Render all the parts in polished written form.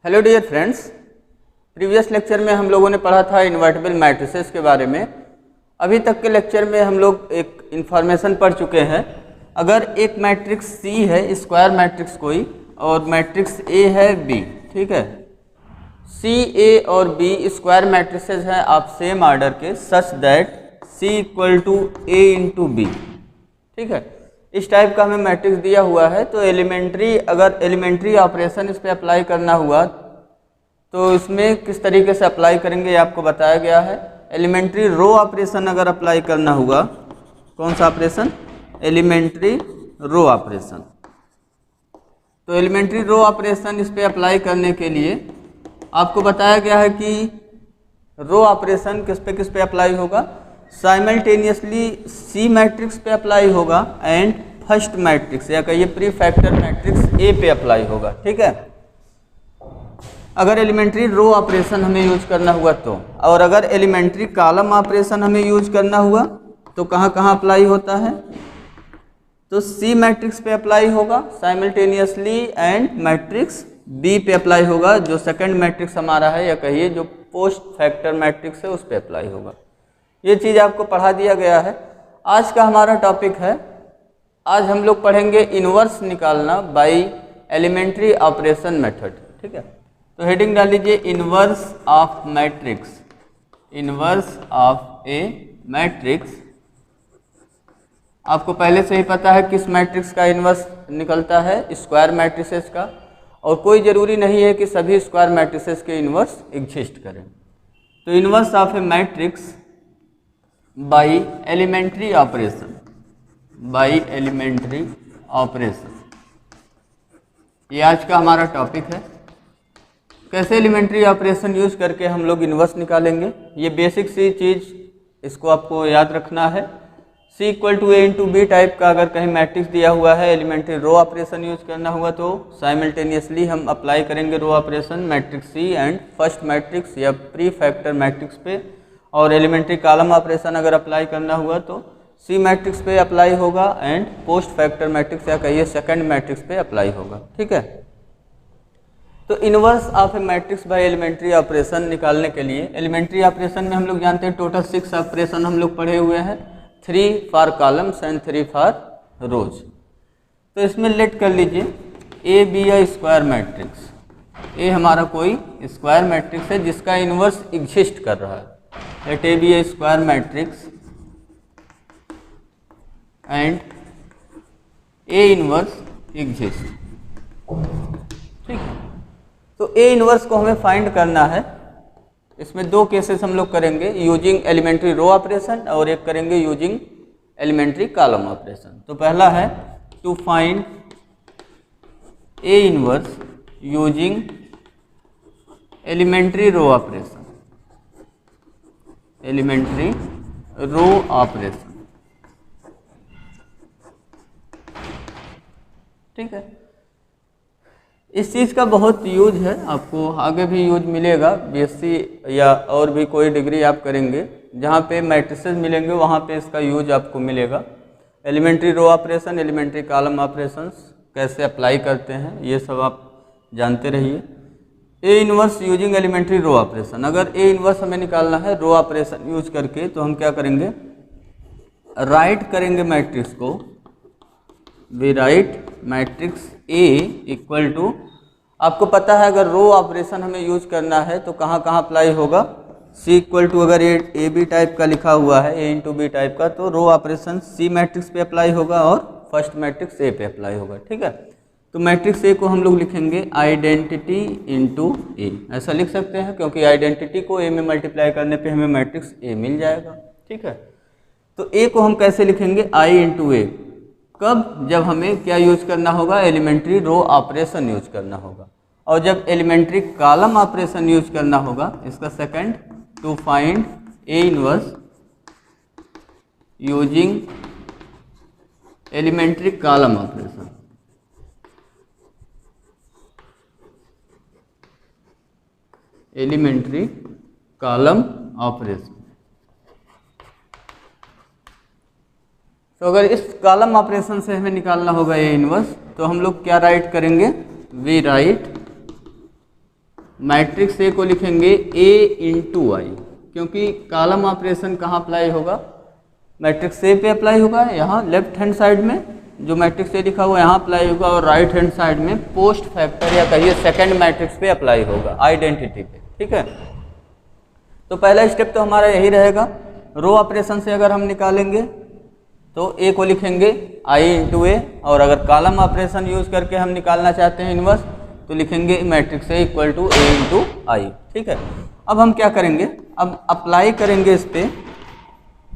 Hello dear friends, previous lecture में हम लोगों ने पढ़ा था इन्वर्टिबल मैट्रिसेस के बारे में। अभी तक के लेक्चर में हम लोग एक इन्फॉर्मेशन पढ़ चुके हैं। अगर एक मैट्रिक्स सी है, स्क्वायर मैट्रिक्स कोई, और मैट्रिक्स ए है बी, ठीक है। सी, ए और बी स्क्वायर मैट्रिसेस हैं आप सेम आर्डर के, such that C equal to A into B, ठीक है। इस टाइप का हमें मैट्रिक्स दिया हुआ है, तो अगर एलिमेंट्री ऑपरेशन इस पर अप्लाई करना हुआ तो इसमें किस तरीके से अप्लाई करेंगे ये आपको बताया गया है। एलिमेंट्री रो ऑपरेशन अगर अप्लाई करना हुआ, कौन सा ऑपरेशन? Elementary row operation. तो एलिमेंट्री रो ऑपरेशन इस पर अप्लाई करने के लिए आपको बताया गया है कि रो ऑपरेशन किस पे अप्लाई होगा? साइमल्टेनियसली सी मैट्रिक्स पे अप्लाई होगा एंड फर्स्ट मैट्रिक्स या कहिए प्री फैक्टर मैट्रिक्स ए पे अप्लाई होगा, ठीक है। अगर एलिमेंट्री रो ऑपरेशन हमें यूज करना हुआ तो, और अगर एलिमेंट्री कॉलम ऑपरेशन हमें यूज करना हुआ तो कहाँ कहाँ अप्लाई होता है? तो सी मैट्रिक्स पे अप्लाई होगा साइमल्टेनियसली एंड मैट्रिक्स बी पे अप्लाई होगा, जो सेकंड मैट्रिक्स हमारा है या कहिए जो पोस्ट फैक्टर मैट्रिक्स है उस पे अप्लाई होगा। ये चीज़ आपको पढ़ा दिया गया है। आज का हमारा टॉपिक है, आज हम लोग पढ़ेंगे इन्वर्स निकालना बाय एलिमेंट्री ऑपरेशन मेथड, ठीक है। तो हेडिंग डाल लीजिए inverse of matrix, inverse of A matrix. आपको पहले से ही पता है किस मैट्रिक्स का इन्वर्स निकलता है? स्क्वायर मैट्रिसेस का। और कोई ज़रूरी नहीं है कि सभी स्क्वायर मैट्रिसेस के इन्वर्स एग्जिस्ट करें। तो inverse of A matrix by elementary operation, by elementary operation, ये आज का हमारा टॉपिक है। कैसे एलिमेंट्री ऑपरेशन यूज करके हम लोग इन्वर्स निकालेंगे, ये बेसिक सी चीज़ इसको आपको याद रखना है। C equal to A into B type का अगर कहीं मैट्रिक्स दिया हुआ है, एलिमेंट्री रो ऑपरेशन यूज करना हुआ तो साइमल्टेनियसली हम अप्लाई करेंगे row operation matrix C and first matrix या प्री फैक्टर मैट्रिक्स पे। और एलिमेंट्री कॉलम ऑपरेशन अगर अप्लाई करना हुआ तो सी मैट्रिक्स पे अप्लाई होगा एंड पोस्ट फैक्टर मैट्रिक्स या कहिए सेकंड मैट्रिक्स पे अप्लाई होगा, ठीक है। तो inverse of A matrix by elementary operation निकालने के लिए, एलिमेंट्री ऑपरेशन में हम लोग जानते हैं टोटल 6 ऑपरेशन हम लोग पढ़े हुए हैं, 3 for columns and 3 for rows. तो इसमें लेट कर लीजिए A be a square matrix. A हमारा कोई स्क्वायर मैट्रिक्स है जिसका इन्वर्स एग्जिस्ट कर रहा है। Let A be a square matrix and A inverse exists, ठीक है। तो A इनवर्स को हमें फाइंड करना है। इसमें 2 केसेस हम लोग करेंगे, यूजिंग एलिमेंट्री रो ऑपरेशन और एक करेंगे यूजिंग एलिमेंट्री कॉलम ऑपरेशन। तो पहला है to find A inverse using elementary row operation, elementary row operation, ठीक है। इस चीज़ का बहुत यूज है, आपको आगे भी यूज मिलेगा। बीएससी या और भी कोई डिग्री आप करेंगे जहाँ पे मैट्रिसेस मिलेंगे वहाँ पे इसका यूज आपको मिलेगा। Elementary row operation, elementary column operations कैसे अप्लाई करते हैं ये सब आप जानते रहिए। A inverse using elementary row operation, अगर ए इनवर्स हमें निकालना है रो ऑपरेशन यूज करके तो हम क्या करेंगे? राइट करेंगे मैट्रिक्स को, we write matrix A equal to, आपको पता है अगर रो ऑपरेशन हमें यूज करना है तो कहाँ कहाँ अप्लाई होगा? सी इक्वल टू अगर ए बी टाइप का लिखा हुआ है, ए इंटू बी टाइप का, तो रो ऑपरेशन सी मैट्रिक्स पे अप्लाई होगा और फर्स्ट मैट्रिक्स ए पे अप्लाई होगा, ठीक है। तो मैट्रिक्स ए को हम लोग लिखेंगे आइडेंटिटी इंटू ए, ऐसा लिख सकते हैं क्योंकि आइडेंटिटी को ए में मल्टीप्लाई करने पे हमें मैट्रिक्स ए मिल जाएगा, ठीक है। तो ए को हम कैसे लिखेंगे? आई इंटू ए। कब? जब हमें क्या यूज करना होगा? एलिमेंट्री रो ऑपरेशन यूज करना होगा। और जब एलिमेंट्री कॉलम ऑपरेशन यूज करना होगा, इसका second, to find A inverse using elementary column operation, elementary column operation. तो अगर इस कॉलम ऑपरेशन से हमें निकालना होगा ए इनवर्स, तो हम लोग क्या राइट करेंगे? वी राइट मैट्रिक्स ए को लिखेंगे ए इंटू आई, क्योंकि कॉलम ऑपरेशन कहाँ अप्लाई होगा, मैट्रिक्स ए पे अप्लाई होगा, यहाँ लेफ्ट हैंड साइड में जो मैट्रिक्स ए लिखा हुआ यहाँ अप्लाई होगा, और राइट हैंड साइड में पोस्ट फैक्टर या कहिए सेकंड मैट्रिक्स पे अप्लाई होगा, आइडेंटिटी पे। ठीक है, तो पहला स्टेप तो हमारा यही रहेगा। रो ऑपरेशन से अगर हम निकालेंगे तो ए को लिखेंगे आई इंटू ए, और अगर कॉलम ऑपरेशन यूज करके हम निकालना चाहते हैं इन्वर्स तो लिखेंगे matrix A equal to A into I. ठीक है, अब हम क्या करेंगे, अब अप्लाई करेंगे इस पे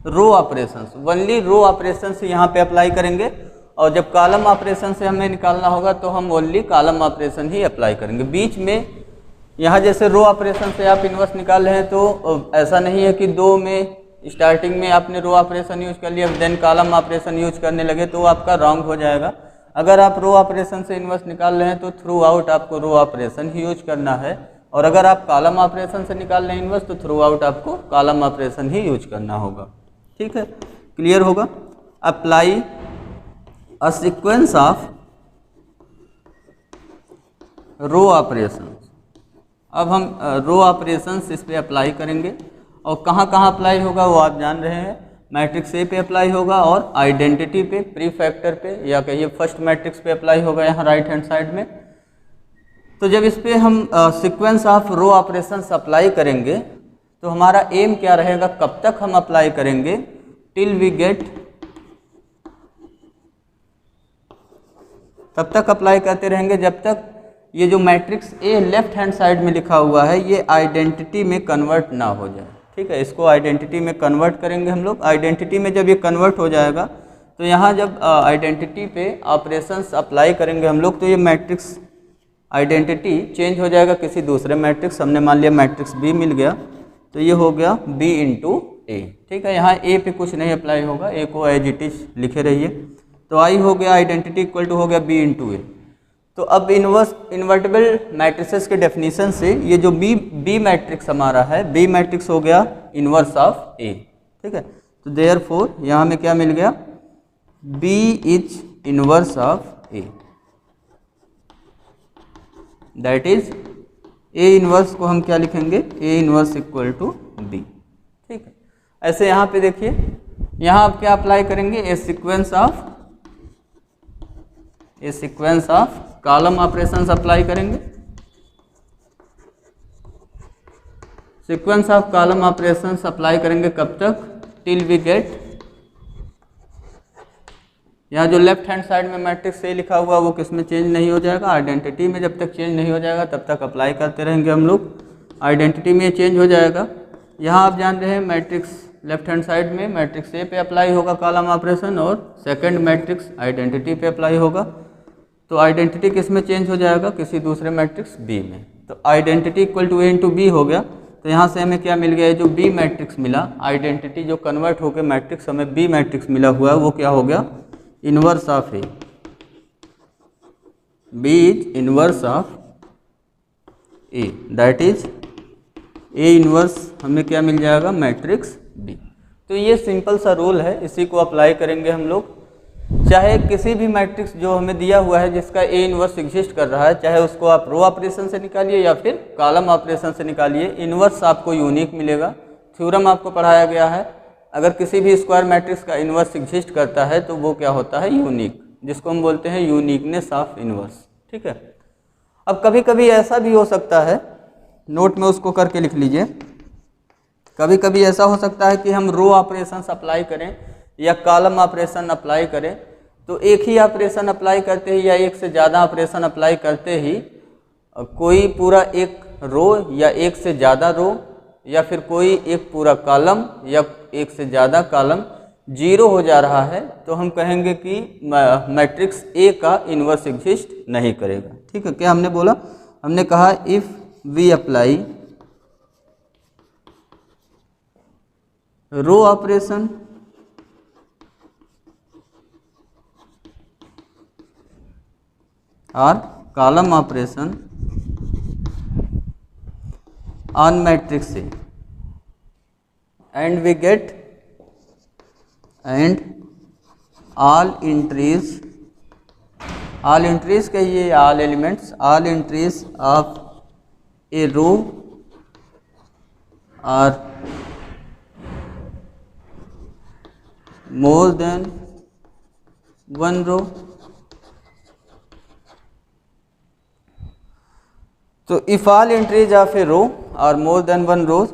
रो ऑपरेशंस, ओनली रो ऑपरेशंस यहाँ पे अप्लाई करेंगे, और जब कॉलम ऑपरेशन से हमें निकालना होगा तो हम ओनली कॉलम ऑपरेशन ही अप्लाई करेंगे। बीच में यहाँ जैसे रो ऑपरेशन से आप इन्वर्स निकाल रहे हैं तो ऐसा नहीं है कि दो में स्टार्टिंग में आपने रो ऑपरेशन यूज कर लिया देन कॉलम ऑपरेशन यूज करने लगे तो आपका रॉन्ग हो जाएगा। अगर आप रो ऑपरेशन से इन्वर्स निकाल रहे हैं तो थ्रू आउट आपको रो ऑपरेशन ही यूज करना है, और अगर आप कॉलम ऑपरेशन से निकाल रहे हैं इन्वर्स तो थ्रू आउट आपको कॉलम ऑपरेशन ही यूज करना होगा। ठीक है, क्लियर होगा। Apply a sequence of row operation, अब हम रो ऑपरेशंस इस पे अप्लाई करेंगे, और कहाँ कहाँ अप्लाई होगा वो आप जान रहे हैं, मैट्रिक्स ए पे अप्लाई होगा और आइडेंटिटी पे, प्री फैक्टर पे, या कहिए फर्स्ट मैट्रिक्स पे अप्लाई होगा यहाँ राइट हैंड साइड में। तो जब इस पे हम sequence of row operations apply करेंगे तो हमारा एम क्या रहेगा, कब तक हम अप्लाई करेंगे, टिल वी गेट, तब तक अप्लाई करते रहेंगे जब तक ये जो matrix A left hand side में लिखा हुआ है ये आइडेंटिटी में कन्वर्ट ना हो जाए। ठीक है, इसको आइडेंटिटी में कन्वर्ट करेंगे हम लोग। आइडेंटिटी में जब ये कन्वर्ट हो जाएगा तो यहाँ जब आइडेंटिटी पे ऑपरेशंस अप्लाई करेंगे हम लोग तो ये मैट्रिक्स आइडेंटिटी चेंज हो जाएगा किसी दूसरे मैट्रिक्स, हमने मान लिया मैट्रिक्स बी मिल गया तो ये हो गया बी इंटू ए। ठीक है, यहाँ ए पे कुछ नहीं अप्लाई होगा, ए को एज इट इज लिखे रहिए। तो आई हो गया आइडेंटिटी इक्वल टू हो गया बी इंटू ए। तो अब इन्वर्टिबल मैट्रिसेस के डेफिनेशन से ये जो बी मैट्रिक्स हमारा है, बी मैट्रिक्स हो गया इन्वर्स ऑफ ए। ठीक है, तो देयरफॉर यहाँ में क्या मिल गया, B is inverse of A, that is A inverse को हम क्या लिखेंगे, A inverse equal to B. ठीक है, ऐसे यहाँ पे देखिए, यहाँ आप क्या अप्लाई करेंगे, a sequence of column operations apply करेंगे। Sequence of column operations apply करेंगे कब तक, टिल वी गेट, यहाँ जो लेफ्ट हैंड साइड में मैट्रिक्स ए लिखा हुआ वो किस में चेंज नहीं हो जाएगा, आइडेंटिटी में। जब तक चेंज नहीं हो जाएगा तब तक अप्लाई करते रहेंगे हम लोग, आइडेंटिटी में चेंज हो जाएगा। यहाँ आप जान रहे हैं मैट्रिक्स लेफ्ट हैंड साइड में मैट्रिक्स ए पे अप्लाई होगा कॉलम ऑपरेशन, और सेकंड मैट्रिक्स आइडेंटिटी पे अप्लाई होगा। तो आइडेंटिटी किस में चेंज हो जाएगा, किसी दूसरे मैट्रिक्स बी में। तो identity equal to A into B हो गया। तो यहाँ से हमें क्या मिल गया, जो बी मैट्रिक्स मिला, आइडेंटिटी जो कन्वर्ट होकर मैट्रिक्स हमें बी मैट्रिक्स मिला हुआ है वो क्या हो गया, inverse of A, B is inverse of A, that is A inverse हमें क्या मिल जाएगा, मैट्रिक्स बी। तो ये सिंपल सा रूल है, इसी को अप्लाई करेंगे हम लोग। चाहे किसी भी मैट्रिक्स जो हमें दिया हुआ है जिसका ए इन्वर्स एग्जिस्ट कर रहा है, चाहे उसको आप रो ऑपरेशन से निकालिए या फिर कॉलम ऑपरेशन से निकालिए, इन्वर्स आपको यूनिक मिलेगा। थ्योरम आपको पढ़ाया गया है, अगर किसी भी स्क्वायर मैट्रिक्स का इन्वर्स एग्जिस्ट करता है तो वो क्या होता है, यूनिक, जिसको हम बोलते हैं यूनिकनेस ऑफ इन्वर्स। ठीक है, अब कभी कभी ऐसा भी हो सकता है, नोट में उसको करके लिख लीजिए, कभी कभी ऐसा हो सकता है कि हम रो ऑपरेशन अप्लाई करें या कॉलम ऑपरेशन अप्लाई करें, तो एक ही ऑपरेशन अप्लाई करते ही या एक से ज़्यादा ऑपरेशन अप्लाई करते ही कोई पूरा एक रो या एक से ज़्यादा रो या फिर कोई एक पूरा कॉलम या एक से ज़्यादा कॉलम जीरो हो जा रहा है, तो हम कहेंगे कि मैट्रिक्स ए का इन्वर्स एग्जिस्ट नहीं करेगा। ठीक है, क्या हमने बोला, हमने कहा if we apply row operation और column operation on matrix A and we get and all entries कहिए, all elements, all entries of a row are more than one row. तो if all entries of a row are more than one rows,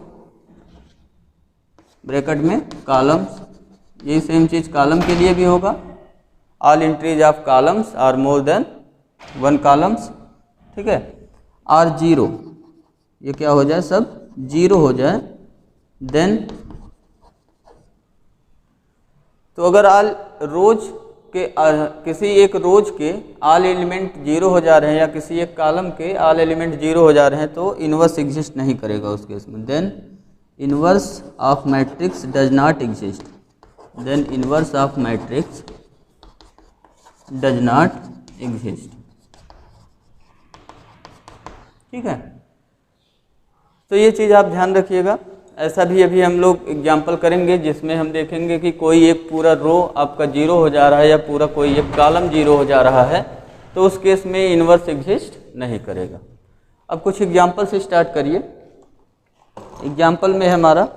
bracket में columns, यही same चीज column के लिए भी होगा। All entries of columns are more than one columns, ठीक है। आर जीरो, ये क्या हो जाए, सब जीरो हो जाए। देन तो अगर ऑल रोज के किसी एक रोज के ऑल एलिमेंट जीरो हो जा रहे हैं या किसी एक कॉलम के ऑल एलिमेंट जीरो हो जा रहे हैं तो इन्वर्स एग्जिस्ट नहीं करेगा उस केस में। Then inverse of matrix does not exist, then inverse of matrix does not exist, ठीक है। तो ये चीज़ आप ध्यान रखिएगा। ऐसा भी अभी हम लोग एग्जाम्पल करेंगे जिसमें हम देखेंगे कि कोई एक पूरा रो आपका जीरो हो जा रहा है या पूरा कोई एक कॉलम जीरो हो जा रहा है, तो उस केस में इन्वर्स एग्जिस्ट नहीं करेगा। अब कुछ एग्जाम्पल से स्टार्ट करिए। एग्जाम्पल में हमारा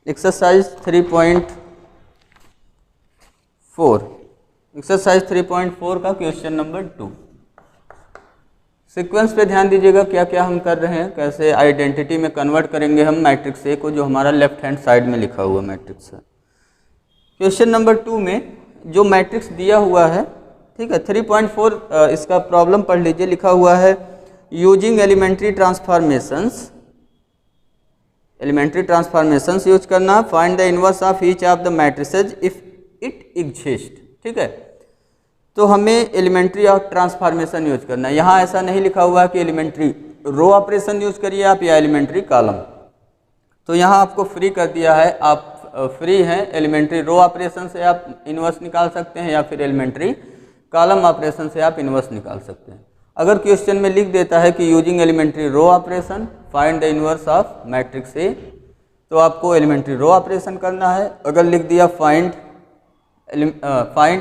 एक्सरसाइज 3.4, एक्सरसाइज 3.4 का क्वेश्चन नंबर 2। सीक्वेंस पे ध्यान दीजिएगा क्या क्या हम कर रहे हैं, कैसे आइडेंटिटी में कन्वर्ट करेंगे हम मैट्रिक्स ए को, जो हमारा लेफ्ट हैंड साइड में लिखा हुआ मैट्रिक्स है। क्वेश्चन नंबर 2 में जो मैट्रिक्स दिया हुआ है, ठीक है, 3.4 इसका प्रॉब्लम पढ़ लीजिए। लिखा हुआ है using elementary transformations, elementary transformations use करना, find the inverse of each of the matrices if it exist, ठीक है। तो हमें एलिमेंट्री ऑफ ट्रांसफॉर्मेशन यूज करना है। यहाँ ऐसा नहीं लिखा हुआ है कि एलिमेंट्री रो ऑपरेशन यूज करिए आप या एलिमेंट्री कॉलम, तो यहाँ आपको फ्री कर दिया है, आप फ्री हैं। एलिमेंट्री रो ऑपरेशन से आप इन्वर्स निकाल सकते हैं या फिर एलिमेंट्री कॉलम ऑपरेशन से आप इन्वर्स निकाल सकते हैं। अगर क्वेश्चन में लिख देता है कि using elementary row operation find the inverse of matrix A, तो आपको एलिमेंट्री रो ऑपरेशन करना है। अगर लिख दिया find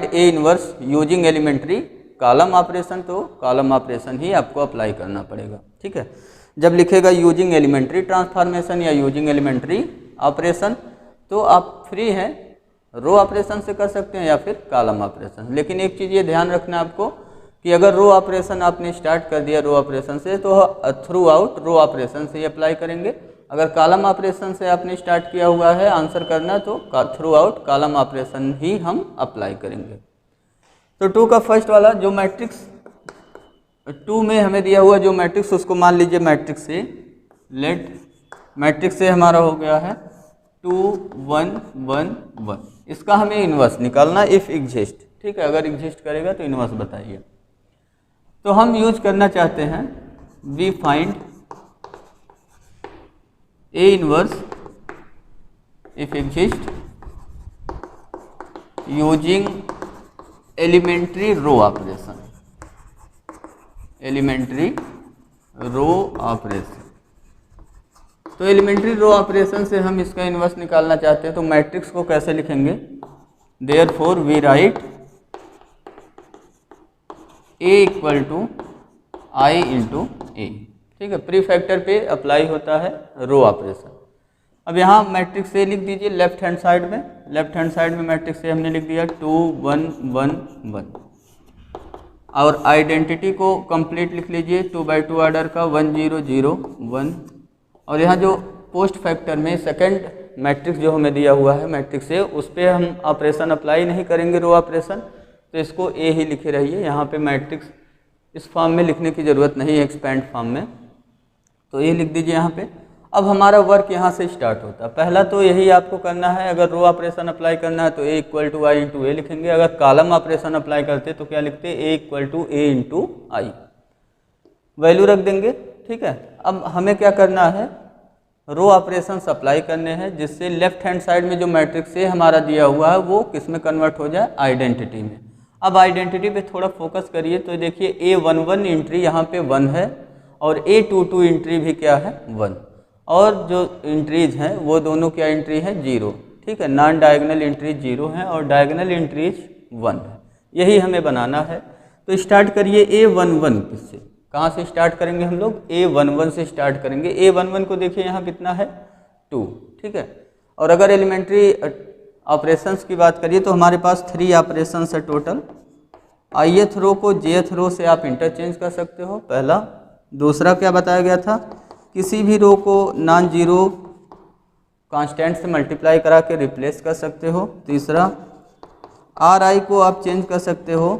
a inverse using elementary column operation, तो कॉलम ऑपरेशन ही आपको अप्लाई करना पड़ेगा, ठीक है। जब लिखेगा यूजिंग एलिमेंट्री ट्रांसफॉर्मेशन या यूजिंग एलिमेंट्री ऑपरेशन, तो आप फ्री हैं, रो ऑपरेशन से कर सकते हैं या फिर कॉलम ऑपरेशन। लेकिन एक चीज़ ये ध्यान रखना आपको कि अगर रो ऑपरेशन आपने स्टार्ट कर दिया रो ऑपरेशन से, तो थ्रू आउट रो ऑपरेशन से ही अप्लाई करेंगे। अगर कॉलम ऑपरेशन से आपने स्टार्ट किया हुआ है आंसर करना, तो थ्रू आउट कॉलम ऑपरेशन ही हम अप्लाई करेंगे। तो 2 का फर्स्ट वाला जो मैट्रिक्स 2 में हमें दिया हुआ जो मैट्रिक्स, उसको मान लीजिए matrix A. Let matrix A हमारा हो गया है 2 1 1 1। इसका हमें इन्वर्स निकालना इफ एग्जिस्ट, ठीक है। अगर एग्जिस्ट करेगा तो इन्वर्स बताइए। तो हम यूज करना चाहते हैं we find A inverse if exist using elementary row operation, elementary row operation. तो एलिमेंट्री रो ऑपरेशन से हम इसका इनवर्स निकालना चाहते हैं, तो मैट्रिक्स को कैसे लिखेंगे, therefore we write A equal to I into A, ठीक है। प्री फैक्टर पे अप्लाई होता है रो ऑपरेशन। अब यहाँ मैट्रिक्स ए लिख दीजिए लेफ्ट हैंड साइड में, लेफ्ट हैंड साइड में मैट्रिक्स ए हमने लिख दिया 2 1 1 1। और आइडेंटिटी को कंप्लीट लिख लीजिए 2 by 2 ऑर्डर का 1 0 0 1। और यहाँ जो पोस्ट फैक्टर में सेकंड मैट्रिक्स जो हमें दिया हुआ है मैट्रिक्स ए, उस पर हम ऑपरेशन अप्लाई नहीं करेंगे रो ऑपरेशन, तो इसको ए ही लिखे रहिए। यहाँ पे मैट्रिक्स इस फॉर्म में लिखने की ज़रूरत नहीं है, एक्सपेंड फॉर्म में, तो ये लिख दीजिए यहाँ पे। अब हमारा वर्क यहाँ से स्टार्ट होता है। पहला तो यही आपको करना है, अगर रो ऑपरेशन अप्लाई करना है तो A equal to I into A लिखेंगे। अगर कॉलम ऑपरेशन अप्लाई करते तो क्या लिखते, A equal to A into I, value रख देंगे, ठीक है। अब हमें क्या करना है, रो ऑपरेशन अप्लाई करने हैं, जिससे लेफ्ट हैंड साइड में जो मैट्रिक्स ए हमारा दिया हुआ है वो किस में कन्वर्ट हो जाए, आइडेंटिटी में। अब आइडेंटिटी पे थोड़ा फोकस करिए, तो देखिए A11 एंट्री यहाँ पे 1 है और A22 एंट्री भी क्या है 1, और जो एंट्रीज हैं वो दोनों क्या एंट्री है 0, ठीक है। नॉन डायगोनल एंट्रीज 0 हैं और डायगोनल एंट्रीज 1 है, यही हमें बनाना है। तो स्टार्ट करिए A11 किससे, कहाँ से स्टार्ट करेंगे हम लोग, A11 से स्टार्ट करेंगे। A11 को देखिए यहाँ कितना है 2, ठीक है। और अगर एलिमेंट्री ऑपरेशंस की बात करिए तो हमारे पास 3 ऑपरेशंस है टोटल। ith रो को jth रो से आप इंटरचेंज कर सकते हो, पहला। दूसरा क्या बताया गया था, किसी भी रो को नॉन जीरो कांस्टेंट से मल्टीप्लाई करा के रिप्लेस कर सकते हो। तीसरा, ri को आप चेंज कर सकते हो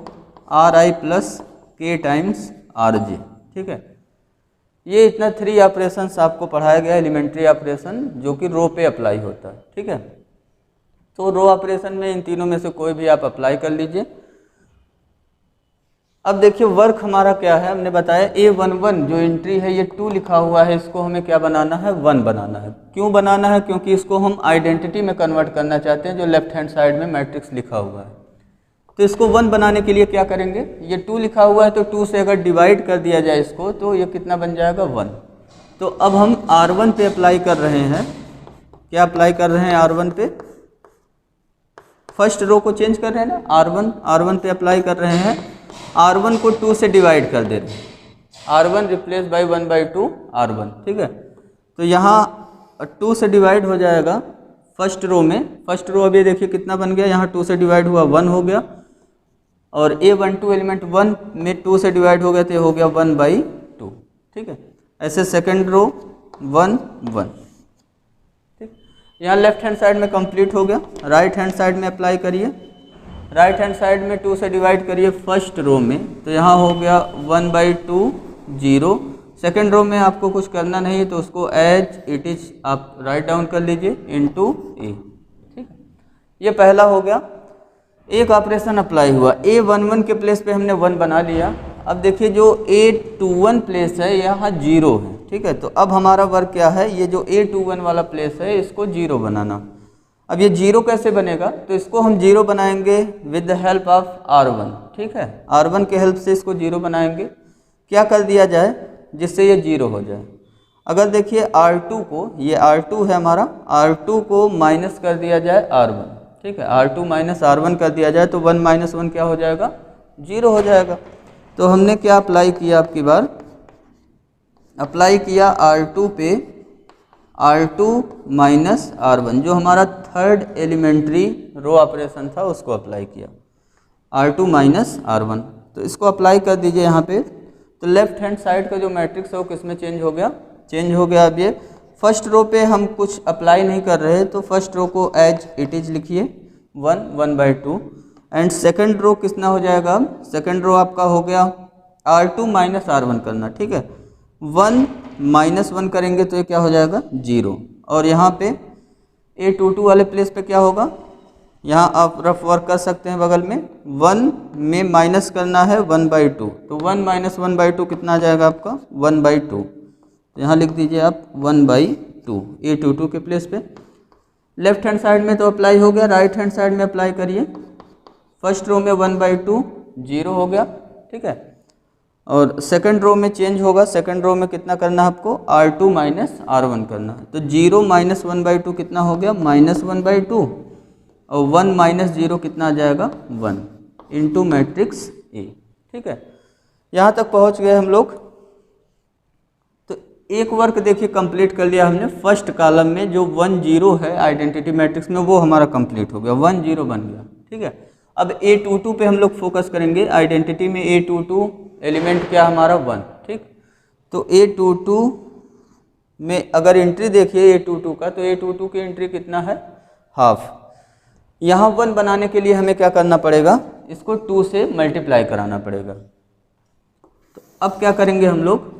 ri plus k times rj, ठीक है। ये इतना 3 ऑपरेशंस आपको पढ़ाया गया एलिमेंट्री ऑपरेशन, जो कि रो पे अप्लाई होता है, ठीक है। तो रो ऑपरेशन में इन तीनों में से कोई भी आप अप्लाई कर लीजिए। अब देखिए वर्क हमारा क्या है, हमने बताया A11 जो एंट्री है ये 2 लिखा हुआ है, इसको हमें क्या बनाना है, 1 बनाना है। क्यों बनाना है, क्योंकि इसको हम आइडेंटिटी में कन्वर्ट करना चाहते हैं, जो लेफ्ट हैंड साइड में मैट्रिक्स लिखा हुआ है। तो इसको 1 बनाने के लिए क्या करेंगे, ये 2 लिखा हुआ है तो 2 से अगर डिवाइड कर दिया जाए इसको तो ये कितना बन जाएगा, 1। तो अब हम R1 पे अप्लाई कर रहे हैं, क्या अप्लाई कर रहे हैं R1 पे, फर्स्ट रो को चेंज कर रहे हैं ना, R1 पे अप्लाई कर रहे हैं। R1 को 2 से डिवाइड कर दे रहे हैं, R1 रिप्लेस बाई 1/2 R1, ठीक है। तो यहाँ 2 से डिवाइड हो जाएगा फर्स्ट रो में। फर्स्ट रो अभी देखिए कितना बन गया, यहाँ 2 से डिवाइड हुआ 1 हो गया, और A12 एलिमेंट 1 में 2 से डिवाइड हो गया तो हो गया 1/2, ठीक है। ऐसे सेकेंड रो 1 1, ठीक। यहाँ लेफ्ट हैंड साइड में कंप्लीट हो गया। राइट हैंड साइड में अप्लाई करिए, राइट हैंड साइड में 2 से डिवाइड करिए फर्स्ट रो में, तो यहाँ हो गया 1/2 0। सेकेंड रो में आपको कुछ करना नहीं, तो उसको एज इट इज आप राइट डाउन कर लीजिए इनटू ए, ठीक है। ये पहला हो गया, एक ऑपरेशन अप्लाई हुआ। A11 के प्लेस पे हमने 1 बना लिया। अब देखिए जो A21 प्लेस है यहाँ 0 है, ठीक है। तो अब हमारा वर्क क्या है, ये जो A21 वाला प्लेस है इसको 0 बनाना। अब ये 0 कैसे बनेगा, तो इसको हम 0 बनाएंगे with the help of R1, ठीक है। R1 के हेल्प से इसको 0 बनाएंगे। क्या कर दिया जाए जिससे ये 0 हो जाए, अगर देखिए R2 को, ये R2 है हमारा, R2 को माइनस कर दिया जाए R1, ठीक है। R2 माइनस R1 कर दिया जाए तो 1 माइनस 1 क्या हो जाएगा, 0 हो जाएगा। तो हमने क्या अप्लाई किया, आपकी बार अप्लाई किया R2 पे R2 माइनस R1, जो हमारा थर्ड एलिमेंट्री रो ऑपरेशन था उसको अप्लाई किया, R2 माइनस R1। तो इसको अप्लाई कर दीजिए यहाँ पे। तो लेफ्ट हैंड साइड का जो मैट्रिक्स है वो किस में चेंज हो गया, चेंज हो गया। अब ये फर्स्ट रो पे हम कुछ अप्लाई नहीं कर रहे, तो फर्स्ट रो को एज इट इज लिखिए 1 1/2। एंड सेकंड रो कितना हो जाएगा, अब सेकंड रो आपका हो गया R2 माइनस R1 करना, ठीक है। 1 माइनस 1 करेंगे तो ये क्या हो जाएगा, 0। और यहाँ पे A22 वाले प्लेस पे क्या होगा, यहाँ आप रफ वर्क कर सकते हैं, बगल में 1 में माइनस करना है 1/2, तो 1 माइनस 1/2 कितना आ जाएगा आपका, 1/2। तो यहाँ लिख दीजिए आप 1/2 A22 के प्लेस पे। लेफ्ट हैंड साइड में तो अप्लाई हो गया, राइट हैंड साइड में अप्लाई करिए। फर्स्ट रो में 1/2 0 हो गया, ठीक है। और सेकंड रो में चेंज होगा, सेकंड रो में कितना करना है आपको, R2 माइनस R1 करना है। तो 0 माइनस 1/2 कितना हो गया, -1/2, और 1 माइनस 0 कितना आ जाएगा, 1 इंटू मैट्रिक्स ए, ठीक है। यहाँ तक पहुँच गए हम लोग। तो एक वर्क देखिए कंप्लीट कर लिया हमने। फर्स्ट कॉलम में जो 1 0 है आइडेंटिटी मैट्रिक्स में, वो हमारा कंप्लीट हो गया, 1 0 बन गया, ठीक है। अब A22 पे हम लोग फोकस करेंगे। आइडेंटिटी में A22 एलिमेंट क्या हमारा 1, ठीक। तो A22 में अगर एंट्री देखिए A22 का, तो A22 की एंट्री कितना है, हाफ। यहाँ 1 बनाने के लिए हमें क्या करना पड़ेगा, इसको 2 से मल्टीप्लाई कराना पड़ेगा। तो अब क्या करेंगे हम लोग,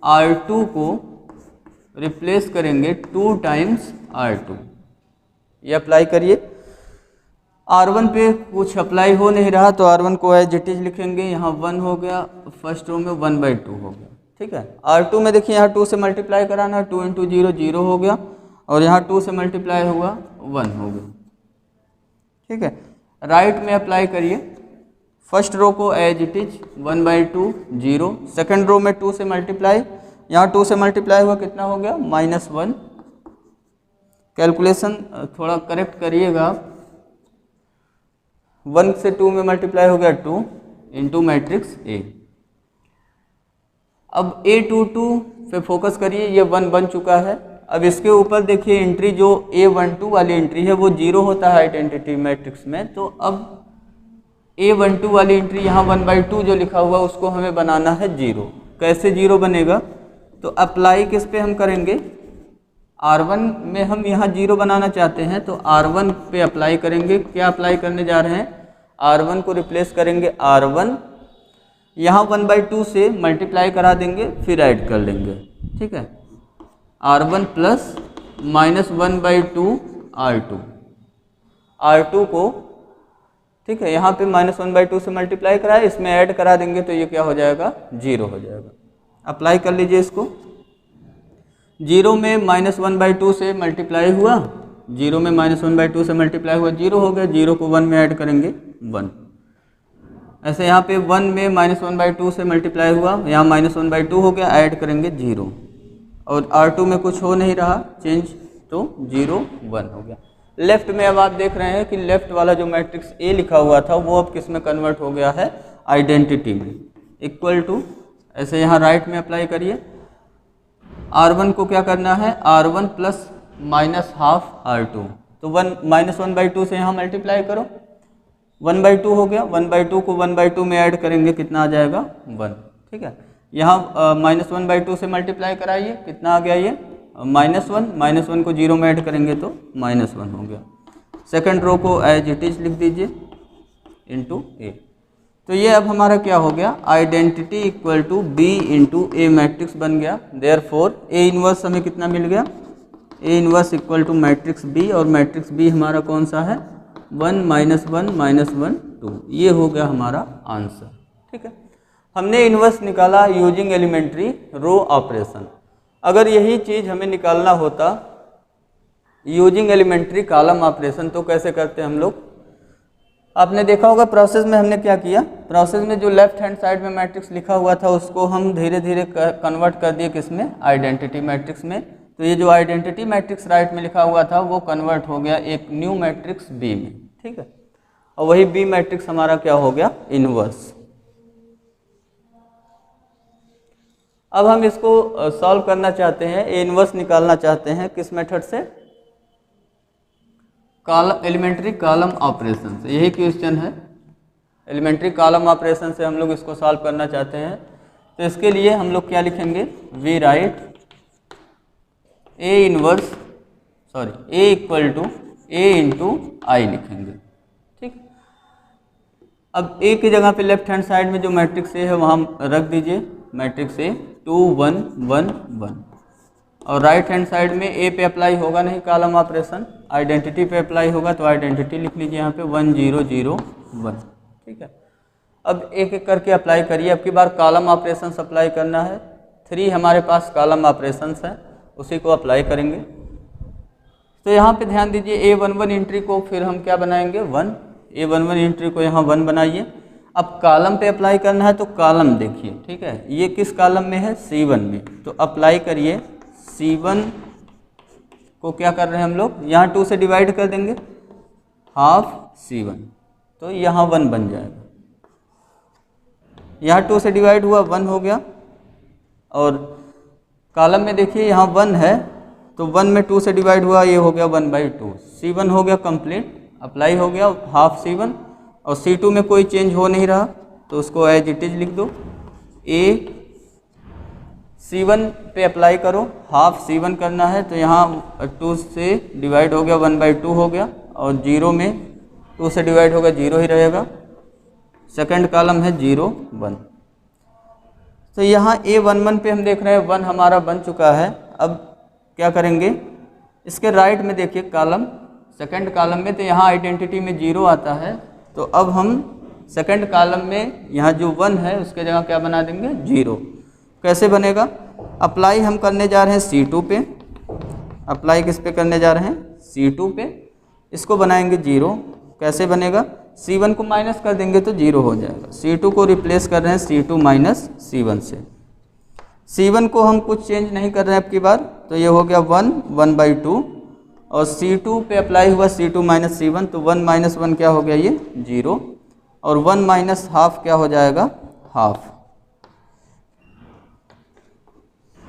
R2 को रिप्लेस करेंगे 2 टाइम्स R2। ये अप्लाई करिए। R1 पे कुछ अप्लाई हो नहीं रहा, तो R1 को एज इट इज लिखेंगे। यहाँ 1 हो गया, फर्स्ट रो में 1/2 हो गया, ठीक है। R2 में देखिए यहाँ 2 से मल्टीप्लाई कराना, 2 × 0 0 हो गया, और यहाँ 2 से मल्टीप्लाई हुआ 1 हो गया, ठीक है। राइट में अप्लाई करिए। फर्स्ट रो को as it is 1/2 0। Second row में 2 से मल्टीप्लाई, यहाँ 2 से मल्टीप्लाई हुआ कितना हो गया, -1। कैलकुलेशन थोड़ा करेक्ट करिएगा। 1 से 2 में मल्टीप्लाई हो गया 2 इंटू मैट्रिक्स ए। अब A22 पे फोकस करिए, ये 1 बन चुका है। अब इसके ऊपर देखिए एंट्री जो A12 वाली एंट्री है वो 0 होता है आइडेंटिटी मैट्रिक्स में, तो अब A12 वाली एंट्री यहाँ 1/2 जो लिखा हुआ उसको हमें बनाना है 0। कैसे 0 बनेगा, तो अप्लाई किस पे हम करेंगे, R1 में हम यहाँ 0 बनाना चाहते हैं तो R1 पे अप्लाई करेंगे। क्या अप्लाई करने जा रहे हैं, R1 को रिप्लेस करेंगे R1, यहाँ 1/2 से मल्टीप्लाई करा देंगे फिर ऐड कर लेंगे, ठीक है। R1 प्लस -1/2 R2, R2 को, ठीक है, यहाँ पे -1/2 से मल्टीप्लाई कराए, इसमें ऐड करा देंगे तो ये क्या हो जाएगा, 0 हो जाएगा। अप्लाई कर लीजिए इसको। 0 में -1/2 से मल्टीप्लाई हुआ, 0 में -1/2 से मल्टीप्लाई हुआ 0 हो गया, 0 को 1 में ऐड करेंगे 1। ऐसे यहाँ पे 1 में -1/2 से मल्टीप्लाई हुआ, यहाँ -1/2 हो गया, ऐड करेंगे 0, और R2 में कुछ हो नहीं रहा चेंज, तो 0 1 हो गया। लेफ्ट में अब आप देख रहे हैं कि लेफ्ट वाला जो मैट्रिक्स A लिखा हुआ था वो अब किस में कन्वर्ट हो गया है, आइडेंटिटी में। इक्वल टू, ऐसे यहाँ राइट में अप्लाई करिए। R1 को क्या करना है, R1 प्लस -½ R2, तो 1/2 से यहाँ मल्टीप्लाई करो, 1/2 हो गया, 1/2 को 1/2 में ऐड करेंगे, कितना आ जाएगा 1, ठीक है। यहाँ -1/2 से मल्टीप्लाई कराइए, कितना आ गया ये -1 को 0 में ऐड करेंगे तो -1 हो गया। सेकंड रो को एज इट इज लिख दीजिए इंटू A। तो ये अब हमारा क्या हो गया, identity equal to B into A matrix बन गया। देयरफॉर A इनवर्स हमें कितना मिल गया, A inverse equal to matrix B, और मैट्रिक्स B हमारा कौन सा है, 1 -1 -1 2। ये हो गया हमारा आंसर, ठीक है। हमने इनवर्स निकाला यूजिंग एलिमेंट्री रो ऑपरेशन। अगर यही चीज़ हमें निकालना होता यूजिंग एलिमेंट्री कॉलम ऑपरेशन तो कैसे करते हम लोग, आपने देखा होगा प्रोसेस में हमने क्या किया, प्रोसेस में जो लेफ्ट हैंड साइड में मैट्रिक्स लिखा हुआ था उसको हम धीरे धीरे कन्वर्ट कर दिए किस में, आइडेंटिटी मैट्रिक्स में। तो ये जो आइडेंटिटी मैट्रिक्स राइट में लिखा हुआ था वो कन्वर्ट हो गया एक न्यू मैट्रिक्स B में, ठीक है। और वही B मैट्रिक्स हमारा क्या हो गया, इनवर्स। अब हम इसको सॉल्व करना चाहते हैं, A इनवर्स निकालना चाहते हैं किस मेथड से, एलिमेंट्री कॉलम ऑपरेशन से। यही क्वेश्चन है, एलिमेंट्री कॉलम ऑपरेशन से हम लोग इसको सॉल्व करना चाहते हैं। तो इसके लिए हम लोग क्या लिखेंगे, we write A equal to A into I लिखेंगे, ठीक। अब A की जगह पे लेफ्ट हैंड साइड में जो मैट्रिक्स A है वहाँ रख दीजिए, मैट्रिक्स A 2 1 1 1, और राइट हैंड साइड में A पे अप्लाई होगा नहीं कॉलम ऑपरेशन, आइडेंटिटी पे अप्लाई होगा, तो आइडेंटिटी लिख लीजिए यहाँ पे 1 0 0 1, ठीक है। अब एक एक करके अप्लाई करिए, अब की बार कॉलम ऑपरेशन अप्लाई करना है। 3 हमारे पास कॉलम ऑपरेशंस हैं, उसी को अप्लाई करेंगे। तो यहाँ पे ध्यान दीजिए A11 एंट्री को फिर हम क्या बनाएंगे, 1, A11 एंट्री को यहाँ 1 बनाइए। अब कॉलम पे अप्लाई करना है तो कॉलम देखिए, ठीक है, ये किस कॉलम में है, C1 में, तो अप्लाई kariye C1 को क्या कर रहे हैं हम लोग, यहाँ 2 से डिवाइड कर देंगे, हाफ C1, तो यहाँ 1 बन जाएगा। यहाँ 2 से डिवाइड हुआ 1 हो गया, और कॉलम में देखिए यहाँ 1 है, तो 1 में 2 से डिवाइड हुआ, ये हो गया 1/2, C1 हो गया कंप्लीट, अप्लाई हो गया हाफ C1, और C2 में कोई चेंज हो नहीं रहा तो उसको एज इट इज लिख दो। A C1 पे अप्लाई करो, हाफ C1 करना है, तो यहाँ 2 से डिवाइड हो गया 1/2 हो गया, और 0 में 2 से डिवाइड होगा 0 ही रहेगा। सेकंड कॉलम है 0 1, तो यहाँ A11 पे हम देख रहे हैं 1 हमारा बन चुका है। अब क्या करेंगे, इसके राइट में देखिए कॉलम, सेकंड कॉलम में, तो यहाँ आइडेंटिटी में 0 आता है, तो अब हम सेकंड कॉलम में यहाँ जो 1 है उसके जगह क्या बना देंगे, 0। कैसे बनेगा, अप्लाई हम करने जा रहे हैं C2 पे, अप्लाई किस पे करने जा रहे हैं, C2 पे, इसको बनाएंगे 0। कैसे बनेगा, C1 को माइनस कर देंगे तो 0 हो जाएगा, C2 को रिप्लेस कर रहे हैं C2 माइनस C1 से। C1 को हम कुछ चेंज नहीं कर रहे हैं अब की बार, तो ये हो गया 1 1/2, और C2 पे अप्लाई हुआ C2 माइनस C1, तो 1 माइनस 1 क्या हो गया, ये 0, और 1 माइनस हाफ क्या हो जाएगा, हाफ।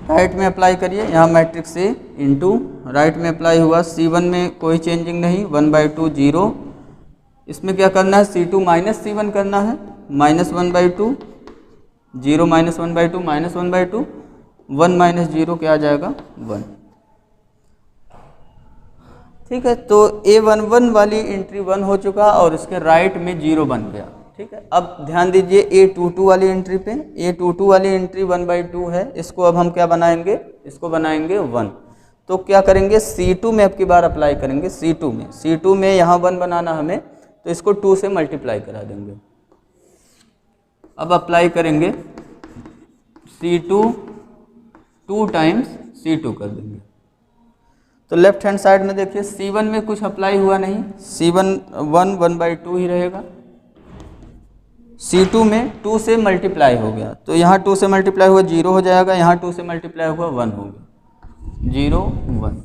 राइट में अप्लाई करिए, यहाँ मैट्रिक्स ए इंटू राइट में अप्लाई हुआ, C1 में कोई चेंजिंग नहीं, 1/2 0। इसमें क्या करना है, C2 माइनस C1 करना है, -1/2 0 -1/2 -1/2 1 माइनस 0 क्या आ जाएगा 1। ठीक है, तो A11 वाली एंट्री 1 हो चुका और इसके राइट में 0 बन गया। ठीक है, अब ध्यान दीजिए A22 वाली एंट्री पे, A22 वाली एंट्री 1/2 है, इसको अब हम क्या बनाएंगे, इसको बनाएंगे 1। तो क्या करेंगे, C2 में अब की बार अप्लाई करेंगे, C2 में यहाँ 1 बनाना हमें, तो इसको 2 से मल्टीप्लाई करा देंगे। अब अप्लाई करेंगे C2 2 टाइम्स C2 कर देंगे। तो लेफ्ट हैंड साइड में देखिए C1 में कुछ अप्लाई हुआ नहीं, C1 1/2 ही रहेगा। C2 में 2 से मल्टीप्लाई हो गया, तो यहाँ 2 से मल्टीप्लाई हुआ 0 हो जाएगा, यहाँ 2 से मल्टीप्लाई हुआ 1 हो गया, 0 1।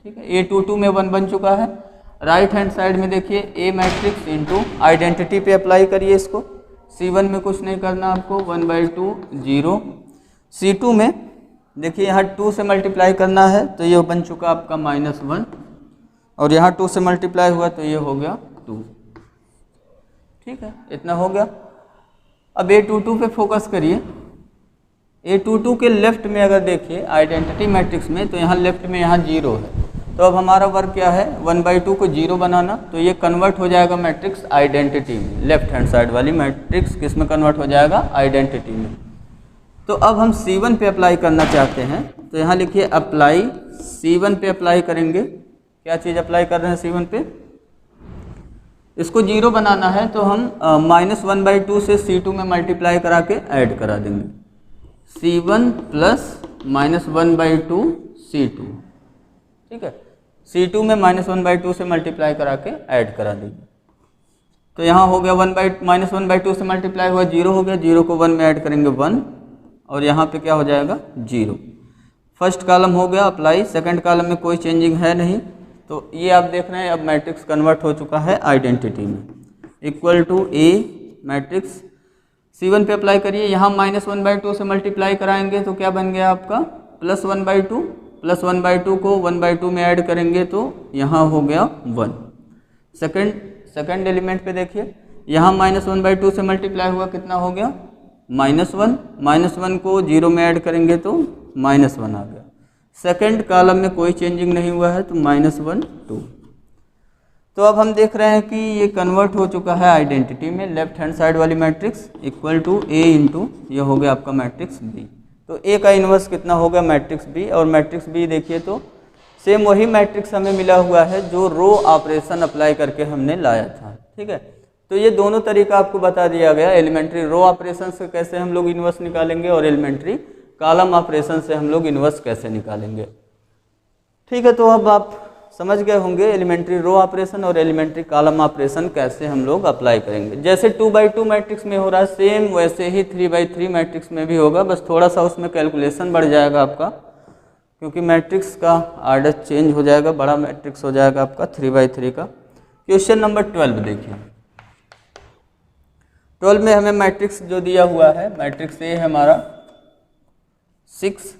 ठीक है, A22 में 1 बन चुका है। राइट हैंड साइड में देखिए A मैट्रिक्स इंटू आइडेंटिटी पे अप्लाई करिए इसको। C1 में कुछ नहीं करना आपको, 1/2 0। C2 में देखिए यहाँ 2 से मल्टीप्लाई करना है, तो ये बन चुका आपका -1, और यहाँ 2 से मल्टीप्लाई हुआ तो ये हो गया 2। ठीक है, इतना हो गया। अब A22 पे फोकस करिए। A22 के लेफ्ट में अगर देखिए आइडेंटिटी मैट्रिक्स में, तो यहाँ लेफ्ट में यहाँ 0 है, तो अब हमारा वर्क क्या है, 1/2 को 0 बनाना, तो ये कन्वर्ट हो जाएगा मैट्रिक्स आइडेंटिटी में। लेफ्ट हैंड साइड वाली मैट्रिक्स किस में कन्वर्ट हो जाएगा, आइडेंटिटी में। तो अब हम C1 पे अप्लाई करना चाहते हैं, तो यहाँ लिखिए अप्लाई, C1 पे अप्लाई करेंगे। क्या चीज़ अप्लाई कर रहे हैं C1 पे, इसको 0 बनाना है, तो हम -1/2 से C2 में मल्टीप्लाई करा के ऐड करा देंगे, C1 प्लस -1/2 C2। ठीक है, C2 में -1/2 से मल्टीप्लाई करा के ऐड करा देंगे। तो यहाँ हो गया -1/2 से मल्टीप्लाई हुआ 0 हो गया, 0 को 1 में ऐड करेंगे 1, और यहाँ पे क्या हो जाएगा 0। फर्स्ट कॉलम हो गया अप्लाई, सेकंड कॉलम में कोई चेंजिंग है नहीं, तो ये आप देख रहे हैं अब मैट्रिक्स कन्वर्ट हो चुका है आइडेंटिटी में। Equal to A matrix, C1 पे अप्लाई करिए, यहाँ -1/2 से मल्टीप्लाई कराएंगे तो क्या बन गया आपका +1/2, +1/2 को 1/2 में ऐड करेंगे तो यहाँ हो गया 1। सेकंड एलिमेंट पे देखिए, यहाँ -1/2 से मल्टीप्लाई हुआ, कितना हो गया -1, -1 को 0 में ऐड करेंगे तो -1 आ गया। सेकंड कॉलम में कोई चेंजिंग नहीं हुआ है, तो -1 2। तो अब हम देख रहे हैं कि ये कन्वर्ट हो चुका है आइडेंटिटी में, लेफ्ट हैंड साइड वाली matrix equal to A into ये हो गया आपका मैट्रिक्स B। तो A का इन्वर्स कितना हो गया मैट्रिक्स B, और मैट्रिक्स B देखिए तो सेम वही मैट्रिक्स हमें मिला हुआ है जो रो ऑपरेशन अप्लाई करके हमने लाया था। ठीक है, तो ये दोनों तरीका आपको बता दिया गया, एलिमेंट्री रो ऑपरेशन से कैसे हम लोग इन्वर्स निकालेंगे और एलिमेंट्री कॉलम ऑपरेशन से हम लोग इन्वर्स कैसे निकालेंगे। ठीक है, तो अब आप समझ गए होंगे एलिमेंट्री रो ऑपरेशन और एलिमेंट्री कॉलम ऑपरेशन कैसे हम लोग अप्लाई करेंगे। जैसे 2/2 मैट्रिक्स में हो रहा है सेम वैसे ही 3/3 मैट्रिक्स में भी होगा, बस थोड़ा सा उसमें कैलकुलेशन बढ़ जाएगा आपका, क्योंकि मैट्रिक्स का आर्डर चेंज हो जाएगा, बड़ा मैट्रिक्स हो जाएगा आपका 3/3 का। क्वेश्चन नंबर 12 देखिए, 12 में हमें मैट्रिक्स जो दिया हुआ है, मैट्रिक्स ए है हमारा 6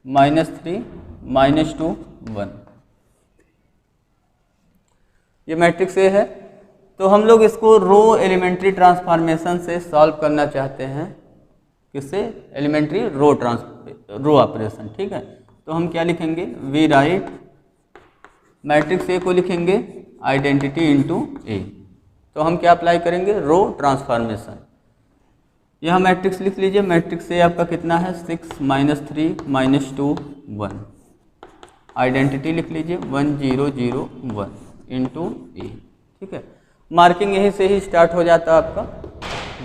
-3 -2 1, ये मैट्रिक्स ए है। तो हम लोग इसको रो एलिमेंट्री ट्रांसफॉर्मेशन से सॉल्व करना चाहते हैं, किससे, एलिमेंट्री रो ऑपरेशन। ठीक है, तो हम क्या लिखेंगे, वी राइट मैट्रिक्स ए को लिखेंगे आइडेंटिटी इंटू ए। तो हम क्या अप्लाई करेंगे, रो ट्रांसफॉर्मेशन। यहाँ मैट्रिक्स लिख लीजिए, मैट्रिक्स ए आपका कितना है 6 -3 -2 1, आइडेंटिटी लिख लीजिए 1 0 0 1 इंटू ए। ठीक है, मार्किंग यहीं से ही स्टार्ट हो जाता है आपका,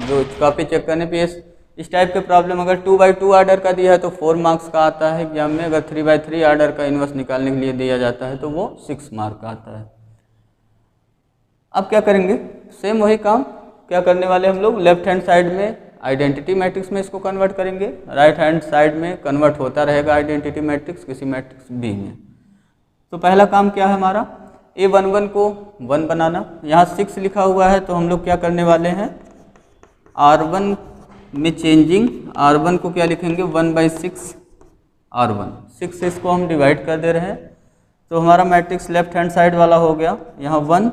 जो कॉपी चेक करने पे इस टाइप के प्रॉब्लम अगर 2/2 आर्डर का दिया है तो 4 मार्क्स का आता है एग्जाम में, अगर 3/3 आर्डर का इन्वर्स निकालने के लिए दिया जाता है तो वो 6 मार्क का आता है। अब क्या करेंगे, सेम वही काम क्या करने वाले हम लोग, लेफ्ट हैंड साइड में आइडेंटिटी मैट्रिक्स में इसको कन्वर्ट करेंगे, राइट हैंड साइड में कन्वर्ट होता रहेगा आइडेंटिटी मैट्रिक्स किसी मैट्रिक्स बी में। तो पहला काम क्या है हमारा, A11 को 1 बनाना, यहाँ 6 लिखा हुआ है तो हम लोग क्या करने वाले हैं, R1 में चेंजिंग, R1 को क्या लिखेंगे 1/6, R1। 6 से इसको हम डिवाइड कर दे रहे हैं तो हमारा मैट्रिक्स लेफ्ट हैंड साइड वाला हो गया, यहाँ 1,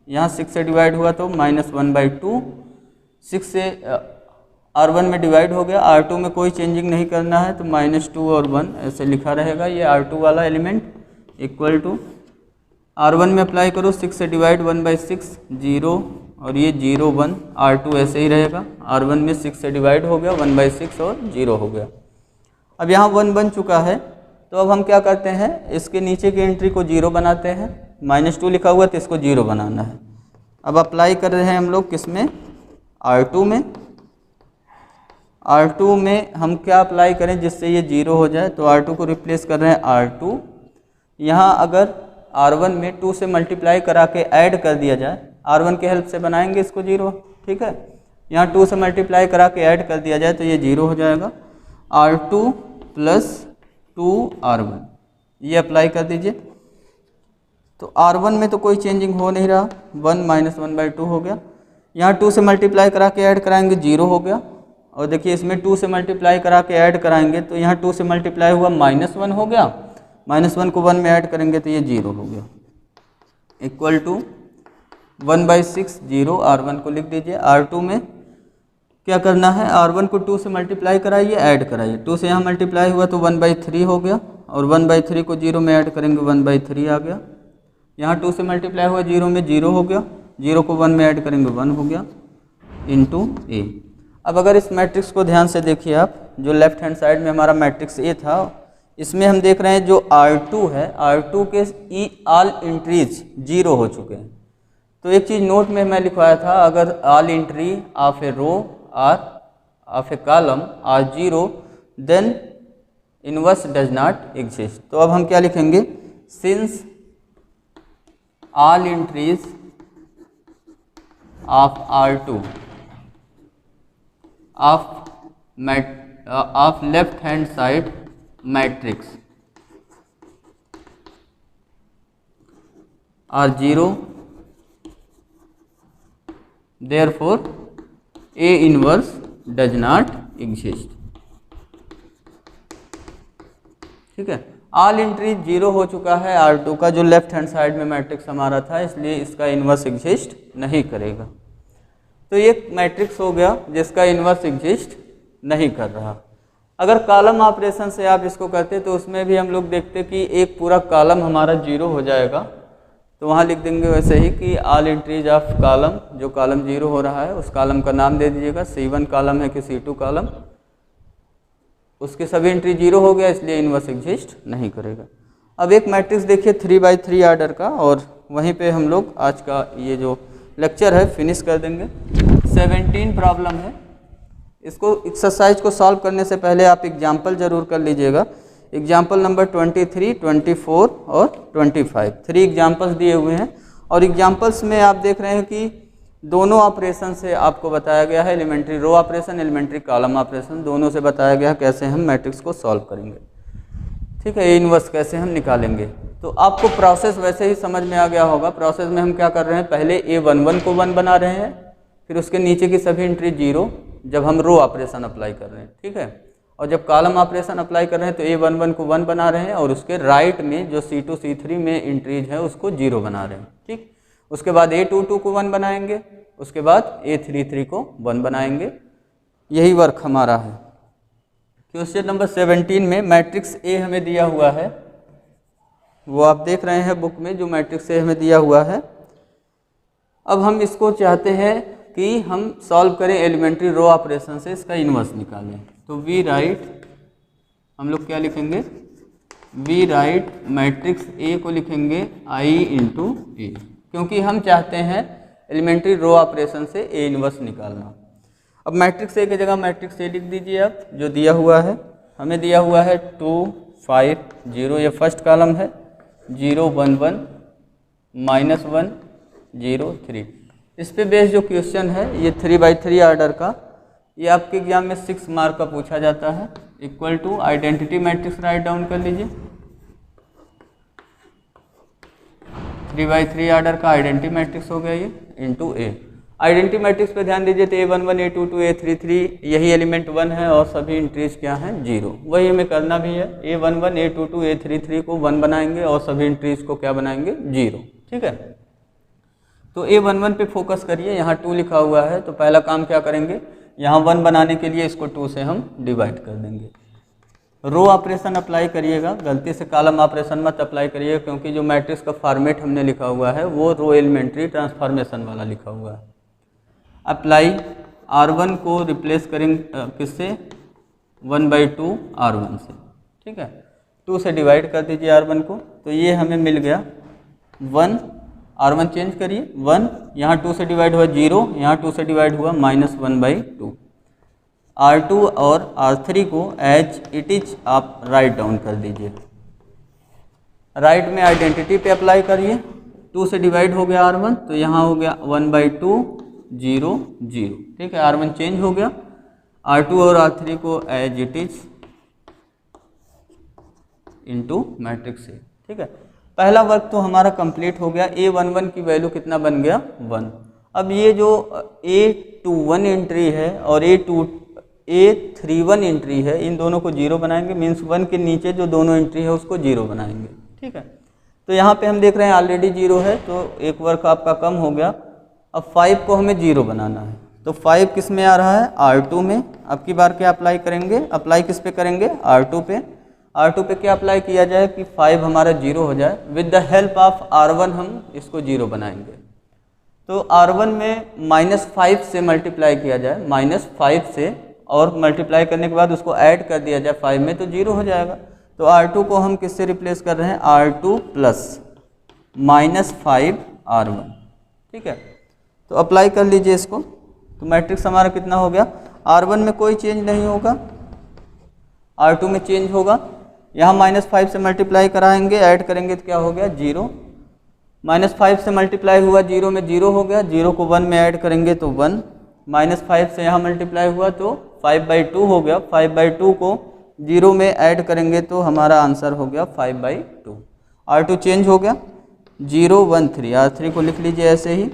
यहाँ 6 से डिवाइड हुआ तो -1/2, 6 से R1 में डिवाइड हो गया, R2 में कोई चेंजिंग नहीं करना है तो -2 और 1 ऐसे लिखा रहेगा। ये R2 वाला एलिमेंट इक्वल टू R1 में अप्लाई करो, 6 से डिवाइड 1/6 0 और ये 0 1, R2 ऐसे ही रहेगा। R1 में 6 से डिवाइड हो गया 1/6 और 0 हो गया। अब यहाँ 1 बन चुका है तो अब हम क्या करते हैं, इसके नीचे की एंट्री को 0 बनाते हैं। -2 लिखा हुआ तो इसको 0 बनाना है। अब अप्लाई कर रहे हैं हम लोग किस में, R2 में। R2 में हम क्या अप्लाई करें जिससे ये 0 हो जाए, तो R2 को रिप्लेस कर रहे हैं R2। यहाँ अगर R1 में 2 से मल्टीप्लाई करा के ऐड कर दिया जाए, R1 के हेल्प से बनाएंगे इसको 0, ठीक है। यहाँ 2 से मल्टीप्लाई करा के ऐड कर दिया जाए तो ये 0 हो जाएगा। R2 + 2R1 ये अप्लाई कर दीजिए तो R1 में तो कोई चेंजिंग हो नहीं रहा, 1 - 1/2 हो गया। यहाँ 2 से मल्टीप्लाई करा के ऐड कराएंगे 0 हो गया। और देखिए इसमें 2 से मल्टीप्लाई करा के ऐड कराएंगे तो यहाँ 2 से मल्टीप्लाई हुआ -1 हो गया, -1 को 1 में ऐड करेंगे तो ये 0 हो गया। इक्वल टू 1/6 0, R1 को लिख दीजिए। R2 में क्या करना है, R1 को 2 से मल्टीप्लाई कराइए, ऐड कराइए। 2 से यहाँ मल्टीप्लाई हुआ तो 1/3 हो गया और 1/3 को 0 में ऐड करेंगे 1/3 आ गया। यहाँ 2 से मल्टीप्लाई हुआ 0 में 0 हो गया, 0 को 1 में ऐड करेंगे 1 हो गया इंटू A। अब अगर इस मैट्रिक्स को ध्यान से देखिए आप, जो लेफ्ट हैंड साइड में हमारा मैट्रिक्स A था, इसमें हम देख रहे हैं जो R2 है, R2 के ऑल एंट्रीज 0 हो चुके हैं। तो एक चीज़ नोट में मैं लिखवाया था, अगर all entry of a row or of a column are 0 then inverse does not exist. तो अब हम क्या लिखेंगे, since all entries of R2 of left hand side matrix are 0 therefore A inverse does not exist। ठीक है, all entry 0 हो चुका है R2 का, जो लेफ्ट हैंड साइड में मैट्रिक्स हमारा था, इसलिए इसका इन्वर्स एग्जिस्ट नहीं करेगा। तो ये मैट्रिक्स हो गया जिसका इन्वर्स एग्जिस्ट नहीं कर रहा। अगर कॉलम ऑपरेशन से आप इसको करते तो उसमें भी हम लोग देखते कि एक पूरा कॉलम हमारा 0 हो जाएगा। तो वहाँ लिख देंगे वैसे ही कि ऑल एंट्रीज ऑफ कॉलम, जो कॉलम 0 हो रहा है उस कॉलम का नाम दे दीजिएगा। C1 कॉलम है कि C2 कॉलम, उसके सभी एंट्री 0 हो गया, इसलिए इन्वर्स एग्जिस्ट नहीं करेगा। अब एक मैट्रिक्स देखिए 3x3 ऑर्डर का, और वहीं पे हम लोग आज का ये जो लेक्चर है फिनिश कर देंगे। 17 प्रॉब्लम है, इसको एक्सरसाइज को सॉल्व करने से पहले आप एग्जाम्पल जरूर कर लीजिएगा। एग्जाम्पल नंबर 23, 24 और 25, 3 एग्जाम्पल्स दिए हुए हैं। और एग्जाम्पल्स में आप देख रहे हैं कि दोनों ऑपरेशन से आपको बताया गया है, elementary row operation, elementary column operation, दोनों से बताया गया है कैसे हम मैट्रिक्स को सॉल्व करेंगे। ठीक है, इनवर्स कैसे हम निकालेंगे। तो आपको प्रोसेस वैसे ही समझ में आ गया होगा। प्रोसेस में हम क्या कर रहे हैं, पहले A11 को 1 बना रहे हैं, फिर उसके नीचे की सभी एंट्री 0 जब हम रो ऑपरेशन अप्लाई कर रहे हैं। ठीक है, और जब कॉलम ऑपरेशन अप्लाई कर रहे हैं तो A11 को 1 बना रहे हैं और उसके राइट में जो C2 C3 में एंट्रीज है उसको 0 बना रहे हैं। ठीक, उसके बाद A22 को 1 बनाएंगे, उसके बाद A33 को 1 बनाएंगे। यही वर्क हमारा है। क्वेश्चन नंबर 17 में मैट्रिक्स A हमें दिया हुआ है, वो आप देख रहे हैं बुक में, जो मैट्रिक्स A हमें दिया हुआ है। अब हम इसको चाहते हैं कि हम सॉल्व करें एलिमेंट्री रो ऑपरेशन से, इसका इन्वर्स निकालें। तो वी राइट, हम लोग क्या लिखेंगे, वी राइट मैट्रिक्स A को लिखेंगे I इंटू A, क्योंकि हम चाहते हैं एलिमेंट्री रो ऑपरेशन से A इन्वर्स निकालना। अब मैट्रिक्स A की जगह मैट्रिक्स A लिख दीजिए आप, जो दिया हुआ है। हमें दिया हुआ है 2 5 0, ये फर्स्ट कॉलम है, 0 1 1 -1 0 3। इस पे बेस्ड जो क्वेश्चन है ये 3x3 ऑर्डर का, ये आपके एग्जाम में 6 मार्क का पूछा जाता है। Equal to identity matrix write down कर लीजिए। 3x3 ऑर्डर का आइडेंटिटी मैट्रिक्स हो गया ये, इंटू A। आइडेंटिटी मैट्रिक्स पे ध्यान दीजिए तो A11 A22 A33 यही एलिमेंट 1 है और सभी एंट्रीज क्या हैं 0। वही हमें करना भी है, A11 A22 A33 को 1 बनाएंगे और सभी एंट्रीज को क्या बनाएंगे 0। ठीक है, तो A11 पे फोकस करिए, यहाँ 2 लिखा हुआ है तो पहला काम क्या करेंगे, यहाँ 1 बनाने के लिए इसको 2 से हम डिवाइड कर देंगे। रो ऑपरेशन अप्लाई करिएगा, गलती से कॉलम ऑपरेशन मत अप्लाई करिएगा क्योंकि जो मैट्रिक्स का फॉर्मेट हमने लिखा हुआ है वो रो एलिमेंट्री ट्रांसफॉर्मेशन वाला लिखा हुआ है। अप्लाई R1 को रिप्लेस करेंगे किससे 1/2 R1 से। ठीक है, 2 से डिवाइड कर दीजिए R1 को, तो ये हमें मिल गया 1, R1 चेंज करिए 1, यहाँ 2 से डिवाइड हुआ 0, यहाँ 2 से डिवाइड हुआ -1/2। R2 और R3 को एज इट इज आप राइट डाउन कर दीजिए। राइट में आइडेंटिटी पे अप्लाई करिए, 2 से डिवाइड हो गया R1 तो यहाँ हो गया 1/2 0 0। ठीक है, R1 चेंज हो गया, R2 और R3 को as it is into matrix A. ठीक है, पहला वर्क तो हमारा कंप्लीट हो गया। A11 की वैल्यू कितना बन गया 1। अब ये जो A21 एंट्री है और A31 एंट्री है, इन दोनों को 0 बनाएंगे, मीन्स 1 के नीचे जो दोनों एंट्री है उसको 0 बनाएंगे। ठीक है, तो यहाँ पे हम देख रहे हैं ऑलरेडी 0 है तो एक वर्क आपका कम हो गया। अब 5 को हमें 0 बनाना है, तो 5 किस में आ रहा है R2 में। अब की बार क्या अप्लाई करेंगे, अप्लाई किस पे करेंगे R2 पे। R2 पे क्या अप्लाई किया जाए कि 5 हमारा 0 हो जाए। With the help of R1 हम इसको 0 बनाएंगे, तो R1 में -5 से मल्टीप्लाई किया जाए, -5 से, और मल्टीप्लाई करने के बाद उसको ऐड कर दिया जाए 5 में तो 0 हो जाएगा। तो R2 को हम किससे रिप्लेस कर रहे हैं R2 प्लस -5 R1। ठीक है, तो अप्लाई कर लीजिए इसको, तो मैट्रिक्स हमारा कितना हो गया, R1 में कोई चेंज नहीं होगा, R2 में चेंज होगा। यहाँ -5 से मल्टीप्लाई कराएंगे, ऐड करेंगे तो क्या हो गया 0। -5 से मल्टीप्लाई हुआ 0 में 0 हो गया, 0 को 1 में ऐड करेंगे तो 1, -5 से यहाँ मल्टीप्लाई हुआ तो 5/2 हो गया, 5/2 को 0 में ऐड करेंगे तो हमारा आंसर हो गया 5/2। R2 चेंज हो गया 0 1 3, R3 को लिख लीजिए ऐसे ही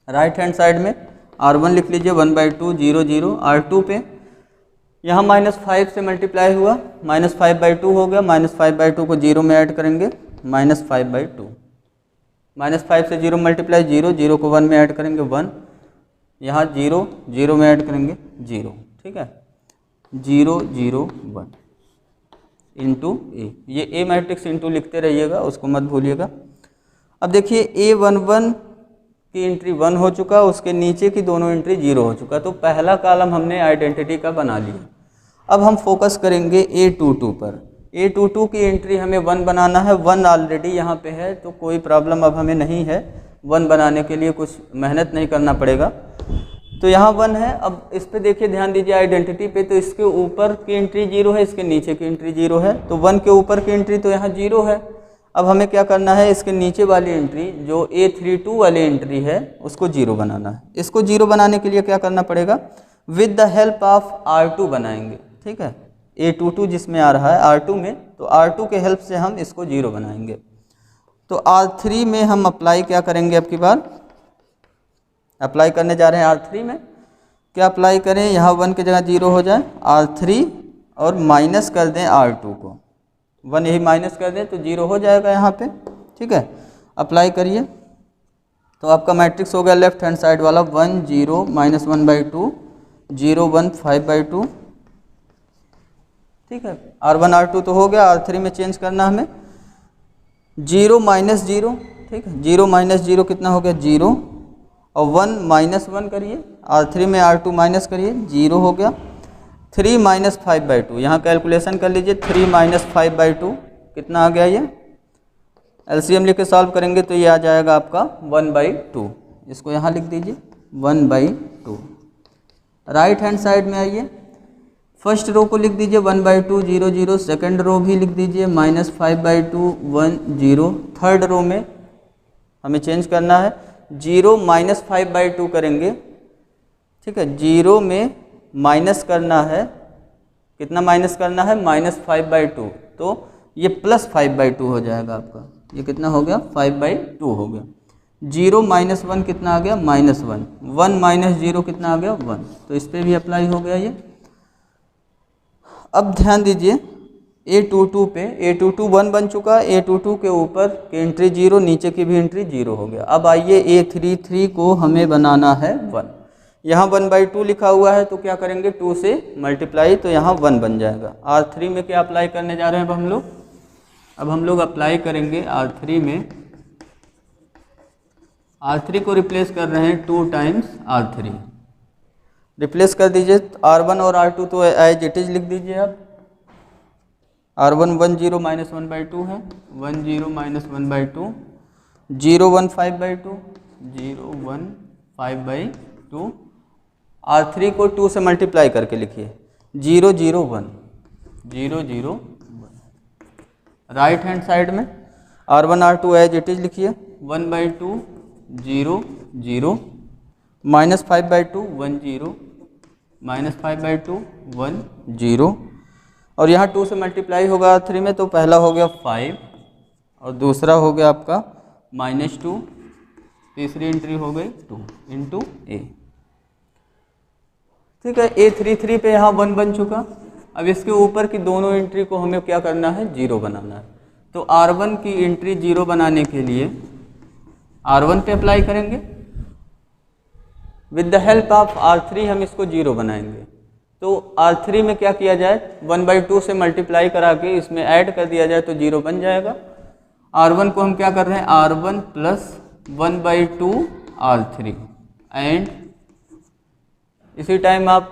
राइट हैंड साइड में, R1 लिख लीजिए 1/2 0 0। R2 पे यहाँ -5 से मल्टीप्लाई हुआ, -5/2 हो गया, -5/2 को 0 में ऐड करेंगे -5/2, -5 से 0 मल्टीप्लाई 0, 0 को 1 में ऐड करेंगे 1, यहाँ 0 0 में ऐड करेंगे 0। ठीक है, 0 0 1 इंटू ए, ये ए मैट्रिक्स इंटू लिखते रहिएगा, उसको मत भूलिएगा। अब देखिए A11 की एंट्री 1 हो चुका, उसके नीचे की दोनों एंट्री 0 हो चुका, तो पहला कॉलम हमने आइडेंटिटी का बना लिया। अब हम फोकस करेंगे A22 पर। A22 की एंट्री हमें 1 बनाना है, 1 ऑलरेडी यहाँ पे है तो कोई प्रॉब्लम अब हमें नहीं है, 1 बनाने के लिए कुछ मेहनत नहीं करना पड़ेगा। तो यहाँ 1 है, अब इस पे देखिए ध्यान दीजिए आइडेंटिटी पे, तो इसके ऊपर की एंट्री 0 है, इसके नीचे की एंट्री 0 है, तो 1 के ऊपर की एंट्री तो यहाँ 0 है। अब हमें क्या करना है, इसके नीचे वाली एंट्री जो A32 वाली एंट्री है उसको 0 बनाना है। इसको 0 बनाने के लिए क्या करना पड़ेगा, with the help of R2 बनाएंगे। ठीक है, A22 जिसमें आ रहा है R2 में, तो R2 के हेल्प से हम इसको 0 बनाएंगे। तो R3 में हम अप्लाई क्या करेंगे, अब की बार अप्लाई करने जा रहे हैं R3 में। क्या अप्लाई करें, यहाँ 1 की जगह 0 हो जाए, R3 और माइनस कर दें R2 को, 1 यही माइनस कर दें तो 0 हो जाएगा यहाँ पे। ठीक है, अप्लाई करिए तो आपका मैट्रिक्स हो गया लेफ्ट हैंड साइड वाला 1 0 -1/2 0 1 5/2। ठीक है, R1 R2 तो हो गया, R3 में चेंज करना हमें 0 -0। ठीक है, 0 -0 कितना हो गया 0, और 1 -1 करिए, R3 में R2 माइनस करिए 0 हो गया। 3 -5/2, यहाँ कैलकुलेशन कर लीजिए, 3 -5/2 कितना आ गया, ये एलसीएम लिख के सॉल्व करेंगे तो ये आ जाएगा आपका 1/2। इसको यहाँ लिख दीजिए 1/2। राइट हैंड साइड में आइए, फर्स्ट रो को लिख दीजिए 1/2 0 0, सेकेंड रो भी लिख दीजिए -5/2 1 0। थर्ड रो में हमें चेंज करना है, 0 -5/2 करेंगे। ठीक है, 0 में माइनस करना है, कितना माइनस करना है -5/2, तो ये +5/2 हो जाएगा आपका, ये कितना हो गया 5/2 हो गया। 0 माइनस 1 कितना आ गया -1, 1 माइनस 0 कितना आ गया 1, तो इस पर भी अप्लाई हो गया ये। अब ध्यान दीजिए A22 पे, A22 1 बन चुका है, A22 के ऊपर की एंट्री 0, नीचे की भी एंट्री 0 हो गया। अब आइए A33 को हमें बनाना है 1, यहाँ 1/2 लिखा हुआ है तो क्या करेंगे 2 से मल्टीप्लाई, तो यहाँ 1 बन जाएगा। R3 में क्या अप्लाई करने जा रहे हैं अब हम लोग अप्लाई करेंगे R3 में, R3 को रिप्लेस कर रहे हैं 2 टाइम्स R3, रिप्लेस कर दीजिए। R1 और R2 तो एज इट इज लिख दीजिए आप। R1 10 माइनस 1/2 है, 10 माइनस 1/2, 0 1 5/2, 0 1 5/2। R3 को 2 से मल्टीप्लाई करके लिखिए, 0 0 1, 0 0 1। राइट हैंड साइड में R1 R2 as it is लिखिए, 1/2 0 0, माइनस 5/2 1 0, माइनस 5/2 1 0, और यहाँ 2 से मल्टीप्लाई होगा R3 में, तो पहला हो गया 5 और दूसरा हो गया आपका -2, तीसरी एंट्री हो गई 2 इंटू A। ठीक है, A33 पे यहाँ 1 बन चुका। अब इसके ऊपर की दोनों एंट्री को हमें क्या करना है 0 बनाना है। तो R1 की एंट्री 0 बनाने के लिए R1 पे अप्लाई करेंगे, with the help of R3 हम इसको 0 बनाएंगे। तो R3 में क्या किया जाए 1/2 से मल्टीप्लाई करा के इसमें ऐड कर दिया जाए तो 0 बन जाएगा। R1 को हम क्या कर रहे हैं R1 प्लस 1/2 R3, एंड इसी टाइम आप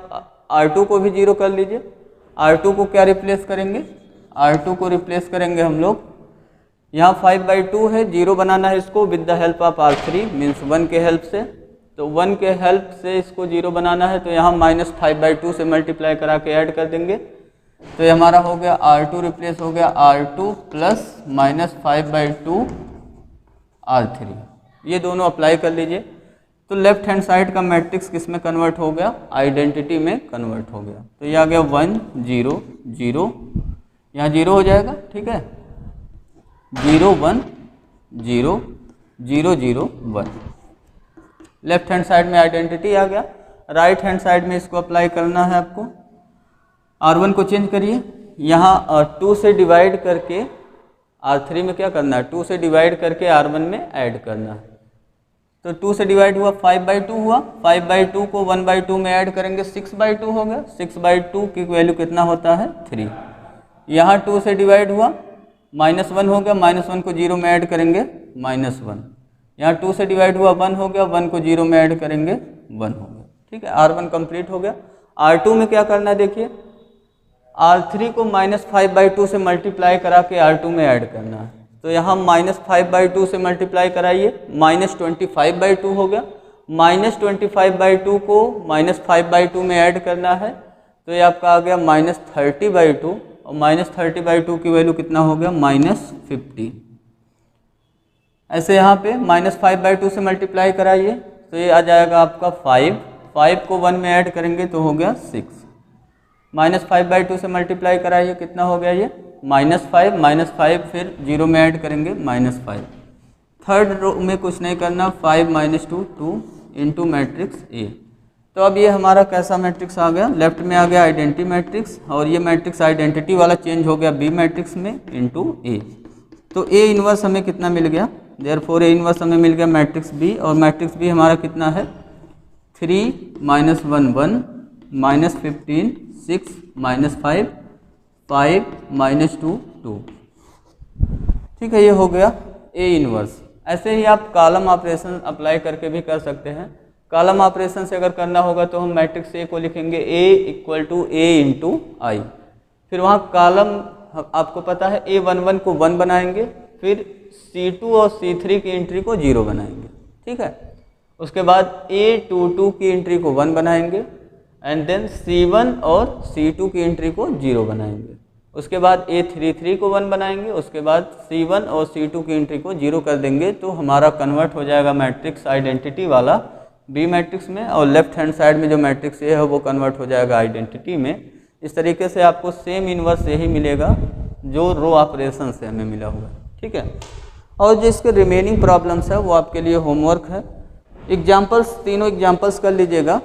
R2 को भी 0 कर लीजिए। R2 को क्या रिप्लेस करेंगे, R2 को रिप्लेस करेंगे हम लोग, यहाँ 5/2 है, 0 बनाना है इसको with the help of R3 means 1 के हेल्प से। तो 1 के हेल्प से इसको 0 बनाना है, तो यहाँ -5/2 से मल्टीप्लाई करा के ऐड कर देंगे, तो ये हमारा हो गया R2 रिप्लेस हो गया R2 प्लस -5/2 R3। ये दोनों अप्लाई कर लीजिए। तो लेफ्ट हैंड साइड का मैट्रिक्स किस में कन्वर्ट हो गया, आइडेंटिटी में कन्वर्ट हो गया। तो ये आ गया 1 0 0, यहाँ 0 हो जाएगा। ठीक है, 0 1 0 0 0 1। लेफ्ट हैंड साइड में आइडेंटिटी आ गया। राइट हैंड साइड में इसको अप्लाई करना है आपको। R1 को चेंज करिए, यहाँ 2 से डिवाइड करके R3 में क्या करना है 2 से डिवाइड करके R1 में ऐड करना है। तो 2 से डिवाइड हुआ 5/2 हुआ, 5/2 को 1/2 में ऐड करेंगे 6/2 हो गया। 6/2 की वैल्यू कितना होता है 3। यहाँ 2 से डिवाइड हुआ -1 हो गया, -1 को 0 में ऐड करेंगे -1। यहाँ 2 से डिवाइड हुआ 1 हो गया, 1 को 0 में ऐड करेंगे 1 हो गया। ठीक है, R1 कंप्लीट हो गया। R2 में क्या करना है देखिए, R3 को -5/2 से मल्टीप्लाई करा के R2 में ऐड करना है। तो यहाँ -5/2 से मल्टीप्लाई कराइए, -25/2 हो गया। -25/2 को -5/2 में ऐड करना है, तो ये आपका आ गया -30/2, और -30/2 की वैल्यू कितना हो गया -50। ऐसे यहाँ पे -5/2 से मल्टीप्लाई कराइए, तो ये आ जाएगा आपका 5 को 1 में ऐड करेंगे तो हो गया 6। -5/2 से मल्टीप्लाई कराइए, कितना हो गया ये -5 फिर 0 में ऐड करेंगे -5। थर्ड रो में कुछ नहीं करना, 5 - 2 2 इंटू मैट्रिक्स A। तो अब ये हमारा कैसा मैट्रिक्स आ गया, लेफ्ट में आ गया आइडेंटिटी मैट्रिक्स, और ये मैट्रिक्स आइडेंटिटी वाला चेंज हो गया B मैट्रिक्स में इंटू A। तो A इन्वर्स हमें कितना मिल गया, देयरफॉर A इन्वर्स हमें मिल गया मैट्रिक्स B, और मैट्रिक्स B हमारा कितना है 3 - 1 1 -15 6 -5 5 -2 2। ठीक है, ये हो गया A इन्वर्स। ऐसे ही आप कॉलम ऑपरेशन अप्लाई करके भी कर सकते हैं। कॉलम ऑपरेशन से अगर करना होगा तो हम मैट्रिक्स A को लिखेंगे A = A × I। फिर वहाँ कॉलम आपको पता है A11 को 1 बनाएंगे, फिर C2 और C3 की एंट्री को 0 बनाएंगे। ठीक है, उसके बाद A22 की एंट्री को 1 बनाएंगे, एंड देन C1 और C2 की एंट्री को 0 बनाएंगे। उसके बाद A33 को 1 बनाएंगे, उसके बाद C1 और C2 की एंट्री को 0 कर देंगे, तो हमारा कन्वर्ट हो जाएगा मैट्रिक्स आइडेंटिटी वाला B मैट्रिक्स में, और लेफ्ट हैंड साइड में जो मैट्रिक्स A है वो कन्वर्ट हो जाएगा आइडेंटिटी में। इस तरीके से आपको सेम इन्वर्स यही मिलेगा जो रो ऑपरेशन से हमें मिला हुआ है। ठीक है, और जो इसके रिमेनिंग प्रॉब्लम्स है वो आपके लिए होमवर्क है। एग्जाम्पल्स, तीनों एग्जाम्पल्स कर लीजिएगा,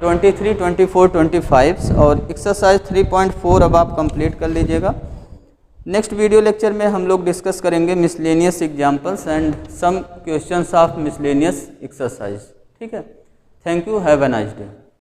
23, 24, 25 और एक्सरसाइज 3.4 अब आप कंप्लीट कर लीजिएगा। नेक्स्ट वीडियो लेक्चर में हम लोग डिस्कस करेंगे miscellaneous examples and some questions of miscellaneous exercise. ठीक है, thank you, have a nice day.